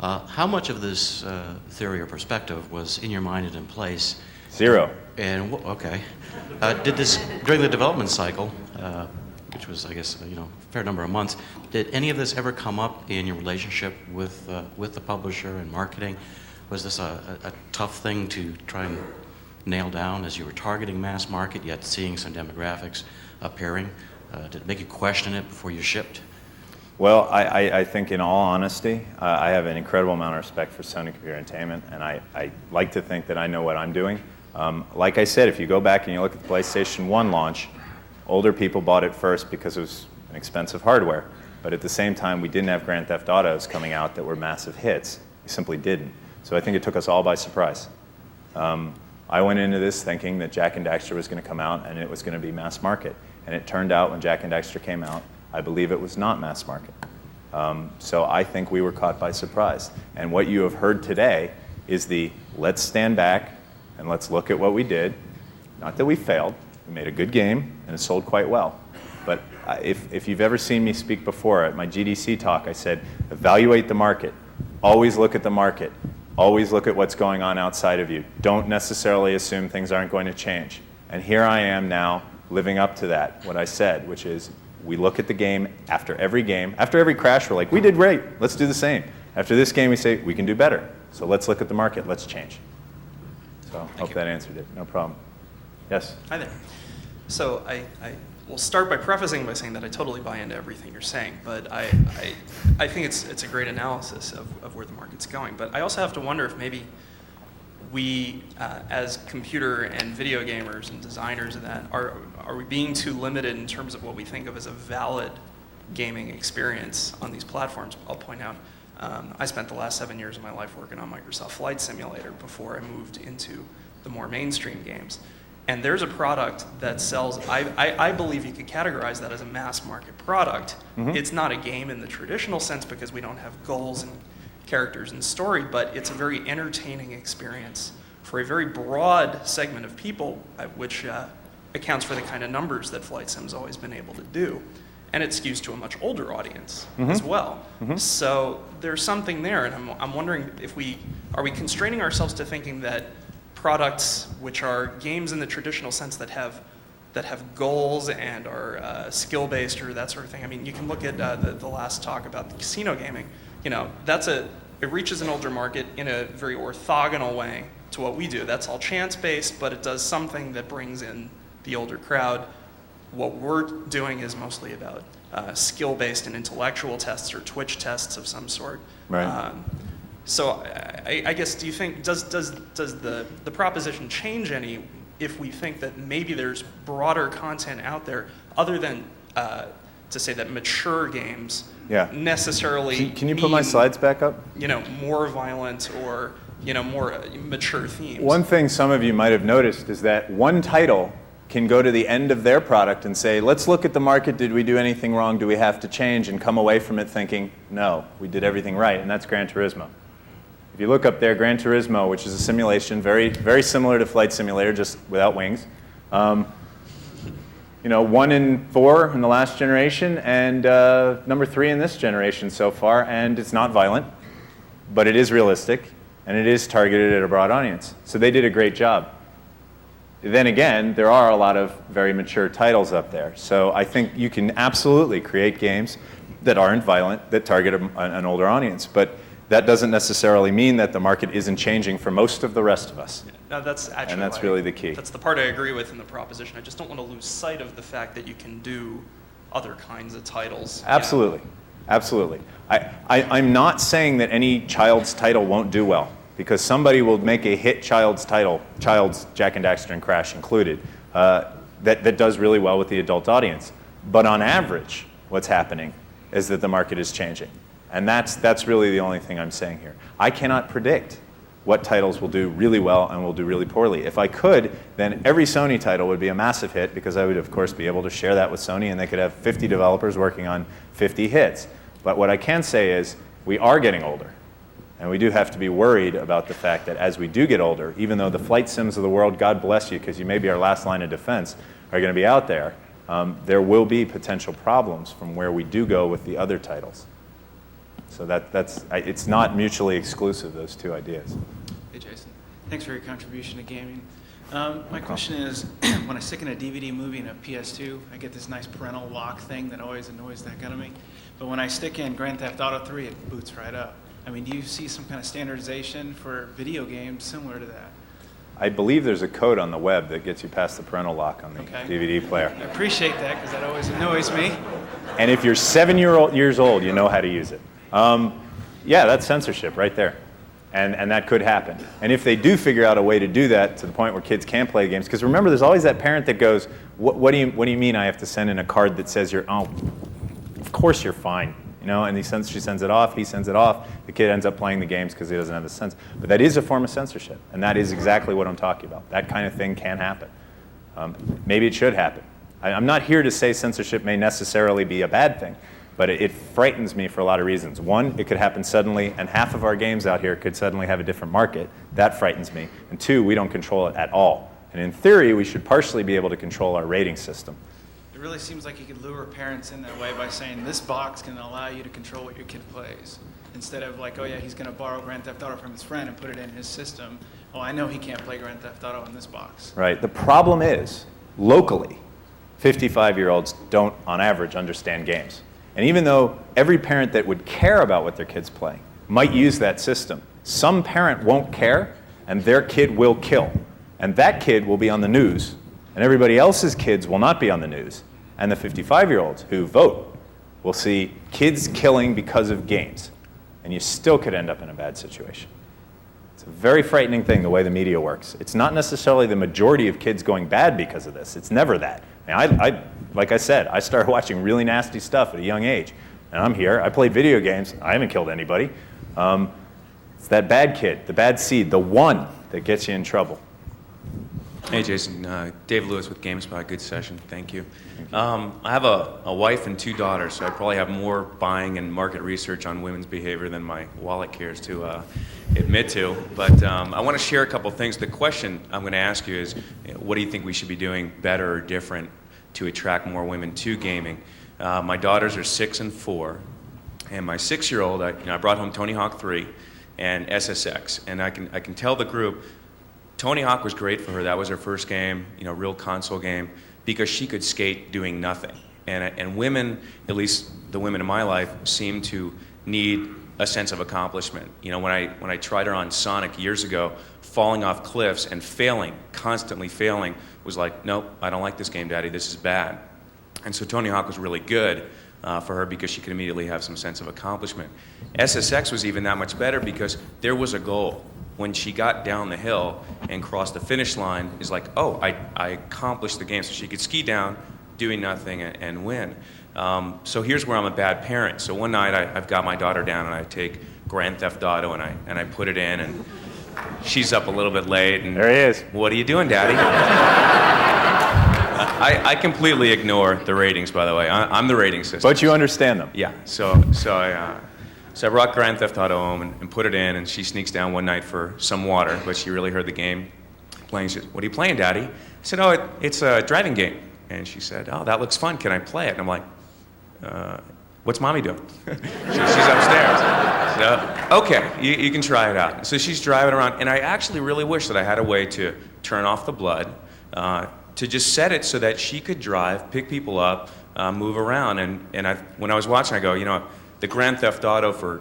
how much of this theory or perspective was in your mind and in place? Zero. And okay, did this during the development cycle, which was, I guess, a fair number of months? Did any of this ever come up in your relationship with the publisher and marketing? Was this a tough thing to try and nail down as you were targeting mass market, yet seeing some demographics appearing? Did it make you question it before you shipped? Well, I think in all honesty, I have an incredible amount of respect for Sony Computer Entertainment, and I like to think that I know what I'm doing. Like I said, if you go back and you look at the PlayStation 1 launch, older people bought it first because it was an expensive hardware. But at the same time, we didn't have Grand Theft Autos coming out that were massive hits. We simply didn't. So I think it took us all by surprise. I went into this thinking that Jak and Daxter was going to come out and it was going to be mass market. And it turned out when Jak and Daxter came out, I believe it was not mass market. So I think we were caught by surprise. And what you have heard today is let's stand back and let's look at what we did. Not that we failed. We made a good game and it sold quite well. But if you've ever seen me speak before at my GDC talk, I said, evaluate the market. Always look at the market. Always look at what's going on outside of you. Don't necessarily assume things aren't going to change. And here I am now living up to that, what I said, which is we look at the game. After every crash, we're like, we did great, let's do the same. After this game, we say, we can do better. So let's look at the market, let's change. So I hope that answered it, no problem. Yes? Hi there. So I will start by prefacing by saying that I totally buy into everything you're saying, but I think it's a great analysis of where the market's going. But I also have to wonder if maybe we, as computer and video gamers and designers of that, are we being too limited in terms of what we think of as a valid gaming experience on these platforms? I'll point out, I spent the last 7 years of my life working on Microsoft Flight Simulator before I moved into the more mainstream games. And there's a product that sells, I believe you could categorize that as a mass market product. It's not a game in the traditional sense because we don't have goals and characters and story, but it's a very entertaining experience for a very broad segment of people, which accounts for the kind of numbers that Flight Sim's always been able to do. And it skews to a much older audience as well. So there's something there, and I'm wondering if are we constraining ourselves to thinking that products which are games in the traditional sense that have goals and are skill-based or that sort of thing. I mean, you can look at the last talk about the casino gaming. It reaches an older market in a very orthogonal way to what we do. That's all chance-based, but it does something that brings in the older crowd. What we're doing is mostly about skill-based and intellectual tests or Twitch tests of some sort. Right. So I guess, do you think, does the proposition change any if we think that maybe there's broader content out there other than to say that mature games necessarily Can you put my slides back up? More violent or more mature themes? One thing some of you might have noticed is that one title can go to the end of their product and say, let's look at the market, did we do anything wrong, do we have to change, and come away from it thinking, no, we did everything right, and that's Gran Turismo. If you look up there, Gran Turismo, which is a simulation very, very similar to Flight Simulator, just without wings. 1 in 4 in the last generation, and number 3 in this generation so far. And it's not violent, but it is realistic, and it is targeted at a broad audience. So they did a great job. Then again, there are a lot of very mature titles up there. So I think you can absolutely create games that aren't violent, that target an older audience. But that doesn't necessarily mean that the market isn't changing for most of the rest of us. No, that's actually, and that's really the key. That's the part I agree with in the proposition. I just don't want to lose sight of the fact that you can do other kinds of titles. Absolutely. Absolutely. I'm not saying that any child's title won't do well. because somebody will make a hit child's title, Child's Jack and Daxter and Crash included, that does really well with the adult audience. But on average, what's happening is that the market is changing. And that's really the only thing I'm saying here. I cannot predict what titles will do really well and will do really poorly. If I could, then every Sony title would be a massive hit, because I would, of course, be able to share that with Sony, and they could have 50 developers working on 50 hits. But what I can say is we are getting older. And we do have to be worried about the fact that as we do get older, even though the flight sims of the world, God bless you, because you may be our last line of defense, are going to be out there, there will be potential problems from where we do go with the other titles. So it's not mutually exclusive, those two ideas. Hey, Jason. Thanks for your contribution to gaming. My question is, when I stick in a DVD movie in a PS2, I get this nice parental lock thing that always annoys the heck out of me. But when I stick in Grand Theft Auto 3, it boots right up. I mean, do you see some kind of standardization for video games similar to that? I believe there's a code on the web that gets you past the parental lock on the DVD player. I appreciate that, because that always annoys me. And if you're 7 years old, you know how to use it. Yeah, that's censorship right there. And that could happen. And if they do figure out a way to do that to the point where kids can't play games, because remember, there's always that parent that goes, what do you mean I have to send in a card that says of course you're fine. You know, and she sends it off, he sends it off, the kid ends up playing the games because he doesn't have the sense. But that is a form of censorship, and that is exactly what I'm talking about. That kind of thing can happen. Maybe it should happen. I'm not here to say censorship may necessarily be a bad thing, but it frightens me for a lot of reasons. One, it could happen suddenly, and half of our games out here could suddenly have a different market. That frightens me. And two, we don't control it at all. And in theory, we should partially be able to control our rating system. It really seems like you could lure parents in that way by saying this box can allow you to control what your kid plays. Instead of like, oh yeah, he's going to borrow Grand Theft Auto from his friend and put it in his system. Oh, I know he can't play Grand Theft Auto in this box. Right. The problem is, locally, 55-year-olds don't, on average, understand games. And even though every parent that would care about what their kid's playing might use that system, some parent won't care, and their kid will kill. And that kid will be on the news, and everybody else's kids will not be on the news. And the 55-year-olds who vote will see kids killing because of games. And you still could end up in a bad situation. It's a very frightening thing, the way the media works. It's not necessarily the majority of kids going bad because of this. It's never that. I like I said, I started watching really nasty stuff at a young age. And I'm here. I played video games. I haven't killed anybody. It's that bad kid, the bad seed, the one that gets you in trouble. Hey, Jason. Dave Lewis with GameSpot. Good session. Thank you. I have a wife and 2 daughters, so I probably have more buying and market research on women's behavior than my wallet cares to admit to. But I want to share a couple things. The question I'm going to ask you is, what do you think we should be doing better or different to attract more women to gaming? My daughters are 6 and 4, and my 6-year-old, I brought home Tony Hawk 3 and SSX, and I can tell the group, Tony Hawk was great for her. That was her first game, real console game, because she could skate doing nothing. And women, at least the women in my life, seem to need a sense of accomplishment. When I tried her on Sonic years ago, falling off cliffs and failing, constantly failing, was like, nope, I don't like this game, Daddy. This is bad. And so Tony Hawk was really good for her because she could immediately have some sense of accomplishment. SSX was even that much better because there was a goal. When she got down the hill and crossed the finish line, is like, oh, I accomplished the game. So she could ski down, doing nothing, and win. So here's where I'm a bad parent. So one night I've got my daughter down and I take Grand Theft Auto and I put it in, and she's up a little bit late. And there he is. What are you doing, Daddy? I completely ignore the ratings, by the way. I'm the rating system. But you understand them. Yeah. So I brought Grand Theft Auto home and put it in, and she sneaks down one night for some water, but she really heard the game playing. She said, "What are you playing, Daddy?" I said, "Oh, it's a driving game." And she said, "Oh, that looks fun. Can I play it?" And I'm like, "What's Mommy doing?" She's upstairs. So, okay, you can try it out. So she's driving around, and I actually really wish that I had a way to turn off the blood, to just set it so that she could drive, pick people up, move around. And when I was watching, I go, the Grand Theft Auto for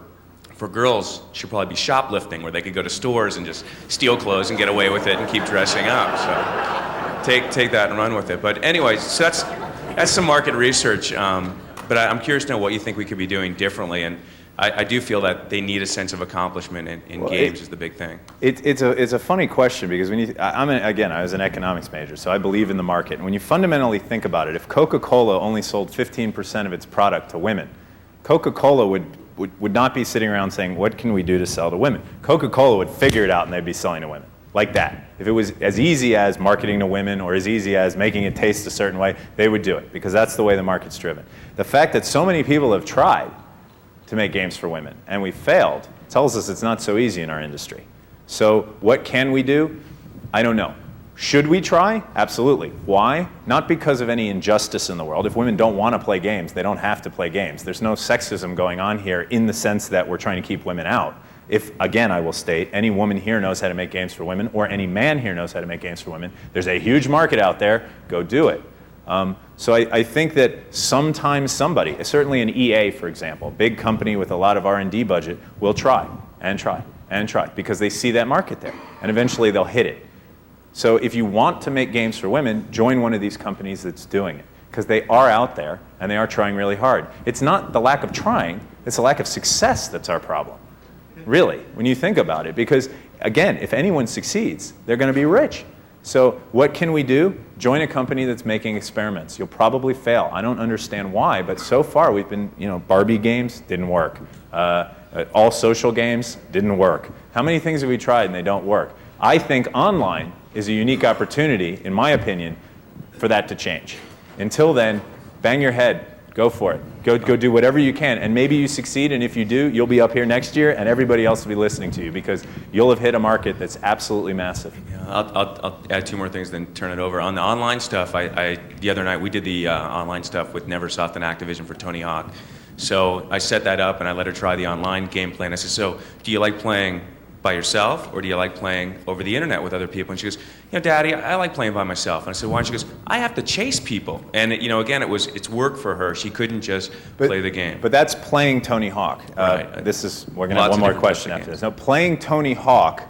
girls should probably be shoplifting, where they could go to stores and just steal clothes and get away with it and keep dressing up. So take that and run with it. But anyway, so that's some market research. But I'm curious to know what you think we could be doing differently. And I do feel that they need a sense of accomplishment, and games is the big thing. It's a funny question because when you, I was an economics major, so I believe in the market. And when you fundamentally think about it, if Coca-Cola only sold 15% of its product to women, Coca-Cola would not be sitting around saying, what can we do to sell to women? Coca-Cola would figure it out and they'd be selling to women. Like that. If it was as easy as marketing to women or as easy as making it taste a certain way, they would do it because that's the way the market's driven. The fact that so many people have tried to make games for women and we failed tells us it's not so easy in our industry. So what can we do? I don't know. Should we try? Absolutely. Why? Not because of any injustice in the world. If women don't want to play games, they don't have to play games. There's no sexism going on here in the sense that we're trying to keep women out. If, again, I will state, any woman here knows how to make games for women, or any man here knows how to make games for women, there's a huge market out there. Go do it. So I think that sometimes somebody, certainly an EA, for example, a big company with a lot of R&D budget, will try and try and try because they see that market there, and eventually they'll hit it. So if you want to make games for women, join one of these companies that's doing it, because they are out there and they are trying really hard. It's not the lack of trying, it's the lack of success that's our problem. Really, when you think about it, because again, if anyone succeeds, they're going to be rich. So what can we do? Join a company that's making experiments. You'll probably fail. I don't understand why, but so far we've been, Barbie games didn't work. All social games didn't work. How many things have we tried and they don't work? I think online is a unique opportunity, in my opinion, for that to change. Until then, bang your head. Go for it. Go do whatever you can, and maybe you succeed, and if you do, you'll be up here next year, and everybody else will be listening to you, because you'll have hit a market that's absolutely massive. Yeah, I'll add two more things, then turn it over. On the online stuff, the other night we did the online stuff with Neversoft and Activision for Tony Hawk. So I set that up, and I let her try the online gameplay, and I said, so do you like playing by yourself, or do you like playing over the internet with other people? And she goes, Daddy, I like playing by myself. And I said, why? And she goes, I have to chase people. And again, it's work for her. She couldn't just play the game. But that's playing Tony Hawk. Right. We're going to have one more question after this. Now, playing Tony Hawk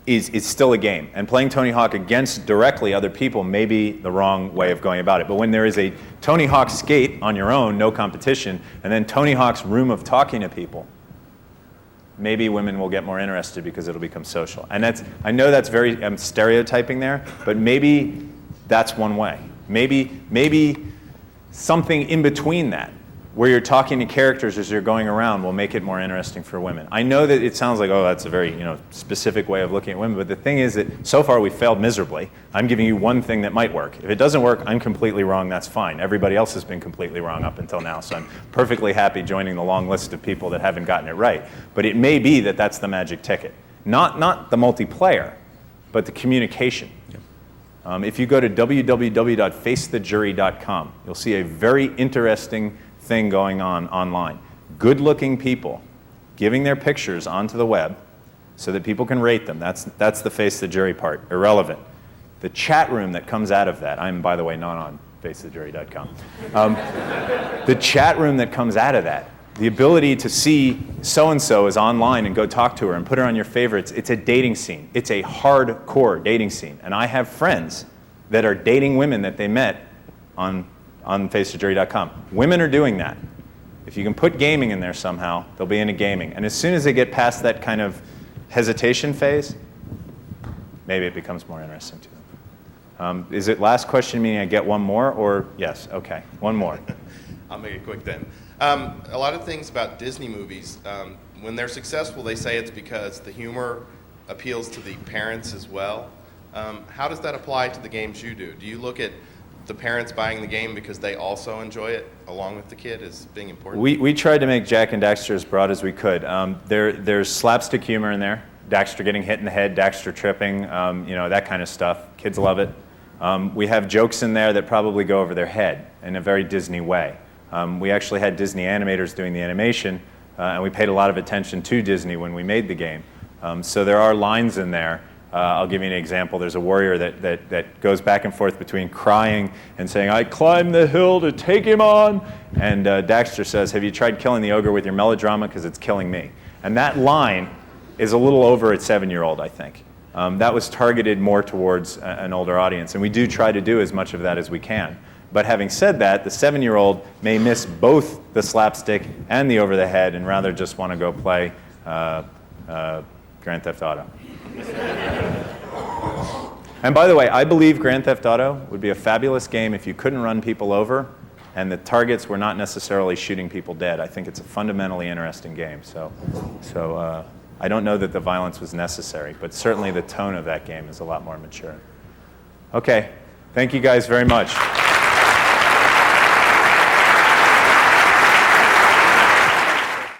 is still a game. And playing Tony Hawk against directly other people may be the wrong way of going about it. But when there is a Tony Hawk skate on your own, no competition, and then Tony Hawk's room of talking to people, maybe women will get more interested because it'll become social. And I know that's very stereotyping there, but maybe that's one way. Maybe something in between that, where you're talking to characters as you're going around, will make it more interesting for women. I know that it sounds like, that's a very specific way of looking at women, but the thing is that so far we've failed miserably. I'm giving you one thing that might work. If it doesn't work, I'm completely wrong, that's fine. Everybody else has been completely wrong up until now, so I'm perfectly happy joining the long list of people that haven't gotten it right. But it may be that that's the magic ticket. Not the multiplayer, but the communication. If you go to www.facethejury.com, you'll see a very interesting thing going on online. Good-looking people giving their pictures onto the web so that people can rate them. That's the face the jury part. Irrelevant. The chat room that comes out of that, I'm, by the way, not on facethejury.com. The chat room that comes out of that, the ability to see so-and-so is online and go talk to her and put her on your favorites, it's a dating scene. It's a hardcore dating scene. And I have friends that are dating women that they met on facethejury.com. Women are doing that. If you can put gaming in there somehow, they'll be into gaming. And as soon as they get past that kind of hesitation phase, maybe it becomes more interesting to them. Is it last question, meaning I get one more, or yes? Okay, one more. I'll make it quick then. A lot of things about Disney movies, when they're successful, they say it's because the humor appeals to the parents as well. How does that apply to the games you do? Do you look at the parents buying the game because they also enjoy it along with the kid as being important? We tried to make Jak and Daxter as broad as we could. There's slapstick humor in there. Daxter getting hit in the head, Daxter tripping, that kind of stuff. Kids love it. We have jokes in there that probably go over their head in a very Disney way. We actually had Disney animators doing the animation, and we paid a lot of attention to Disney when we made the game. So there are lines in there. I'll give you an example. There's a warrior that goes back and forth between crying and saying, I climbed the hill to take him on. And Daxter says, have you tried killing the ogre with your melodrama? Because it's killing me. And that line is a little over at 7-year-old, I think. That was targeted more towards an older audience. And we do try to do as much of that as we can. But having said that, the 7-year-old may miss both the slapstick and the over the head and rather just want to go play Grand Theft Auto. And by the way, I believe Grand Theft Auto would be a fabulous game if you couldn't run people over and the targets were not necessarily shooting people dead. I think it's a fundamentally interesting game. So I don't know that the violence was necessary, but certainly the tone of that game is a lot more mature. Okay, thank you guys very much.